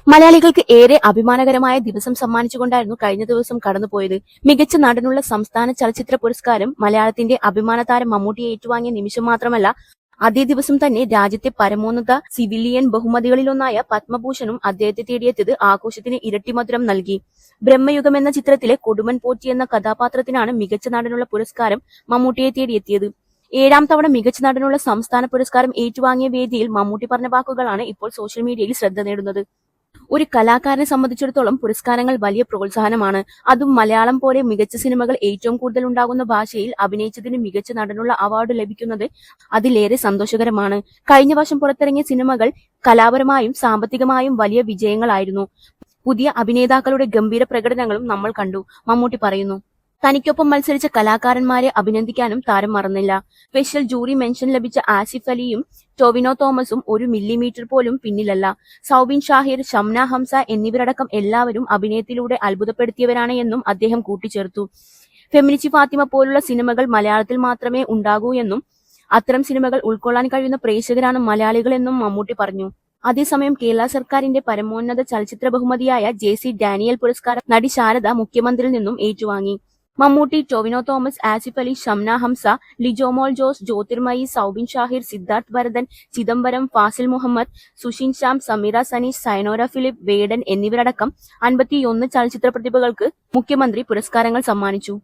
മലയാളികൾക്ക് ഏറെ അഭിമാനകരമായ ദിവസം സമ്മാനിച്ചുകൊണ്ടായിരുന്നു കഴിഞ്ഞ ദിവസം കടന്നുപോയത്. മികച്ച നടനുള്ള സംസ്ഥാന ചലച്ചിത്ര പുരസ്കാരം മലയാളത്തിന്റെ അഭിമാനതാരം മമ്മൂട്ടിയെ ഏറ്റുവാങ്ങിയ നിമിഷം മാത്രമല്ല, അതേ ദിവസം തന്നെ രാജ്യത്തെ പരമോന്നത സിവിലിയൻ ബഹുമതികളിലൊന്നായ പത്മഭൂഷണും അദ്ദേഹത്തെ തേടിയെത്തിയത് ആഘോഷത്തിന് ഇരട്ടി മധുരം നൽകി. ബ്രഹ്മയുഗം എന്ന ചിത്രത്തിലെ കൊടുമൺ പോറ്റി എന്ന കഥാപാത്രത്തിനാണ് മികച്ച നടനുള്ള പുരസ്കാരം മമ്മൂട്ടിയെ തേടിയെത്തിയത്. 7ാം തവണ മികച്ച നടനുള്ള സംസ്ഥാന പുരസ്കാരം ഏറ്റുവാങ്ങിയ വേദിയിൽ മമ്മൂട്ടി പറഞ്ഞ വാക്കുകളാണ് ഇപ്പോൾ സോഷ്യൽ മീഡിയയിൽ ശ്രദ്ധ നേടുന്നത്. ഒരു കലാകാരനെ സംബന്ധിച്ചിടത്തോളം പുരസ്കാരങ്ങൾ വലിയ പ്രോത്സാഹനമാണ്. അതും മലയാളം പോലെ മികച്ച സിനിമകൾ ഏറ്റവും കൂടുതൽ ഉണ്ടാകുന്ന ഭാഷയിൽ അഭിനയിച്ചതിന് മികച്ച നടനുള്ള അവാർഡ് ലഭിക്കുന്നത് അതിലേറെ സന്തോഷകരമാണ്. കഴിഞ്ഞ വർഷം പുറത്തിറങ്ങിയ സിനിമകൾ കലാപരമായും സാമ്പത്തികമായും വലിയ വിജയങ്ങളായിരുന്നു. പുതിയ അഭിനേതാക്കളുടെ ഗംഭീര പ്രകടനങ്ങളും നമ്മൾ കണ്ടു. മമ്മൂട്ടി പറയുന്നു. തനിക്കൊപ്പം മത്സരിച്ച കലാകാരന്മാരെ അഭിനന്ദിക്കാനും താരം മറന്നില്ല. സ്പെഷ്യൽ ജൂറി മെൻഷൻ ലഭിച്ച ആസിഫ് അലിയും ടൊവിനോ തോമസും ഒരു മില്ലിമീറ്റർ പോലും പിന്നിലല്ല. സൗബിൻ ഷാഹിർ, ഷംന ഹംസ എന്നിവരടക്കം എല്ലാവരും അഭിനയത്തിലൂടെ അത്ഭുതപ്പെടുത്തിയവരാണ് എന്നും അദ്ദേഹം കൂട്ടിച്ചേർത്തു. ഫെമിനിച്ചി ഫാത്തിമ പോലുള്ള സിനിമകൾ മലയാളത്തിൽ മാത്രമേ ഉണ്ടാകൂ എന്നും അത്തരം സിനിമകൾ ഉൾക്കൊള്ളാൻ കഴിയുന്ന പ്രേക്ഷകരാണ് മലയാളികളെന്നും മമ്മൂട്ടി പറഞ്ഞു. അതേസമയം കേരള സർക്കാരിന്റെ പരമോന്നത ചലച്ചിത്ര ബഹുമതിയായ JC ഡാനിയൽ പുരസ്കാരം നടി ശാരദ മുഖ്യമന്ത്രിയിൽ നിന്നും ഏറ്റുവാങ്ങി. മമ്മൂട്ടി, ടൊവിനോ തോമസ്, ആസിഫ് അലി, ഷംന ഹംസ, ലിജോമോൾ ജോസ്, ജ്യോതിർമയി, സൗബിൻ ഷാഹിർ, സിദ്ധാർത്ഥ് ഭരതൻ, ചിദംബരം, ഫാസിൽ മുഹമ്മദ്, സുഷിൻ ശ്യാം, സമീറ സനീഷ്, സയനോര ഫിലിപ്പ്, വേടൻ എന്നിവരടക്കം 51 ചലച്ചിത്ര പ്രതിഭകൾക്ക് മുഖ്യമന്ത്രി പുരസ്കാരങ്ങൾ സമ്മാനിച്ചു.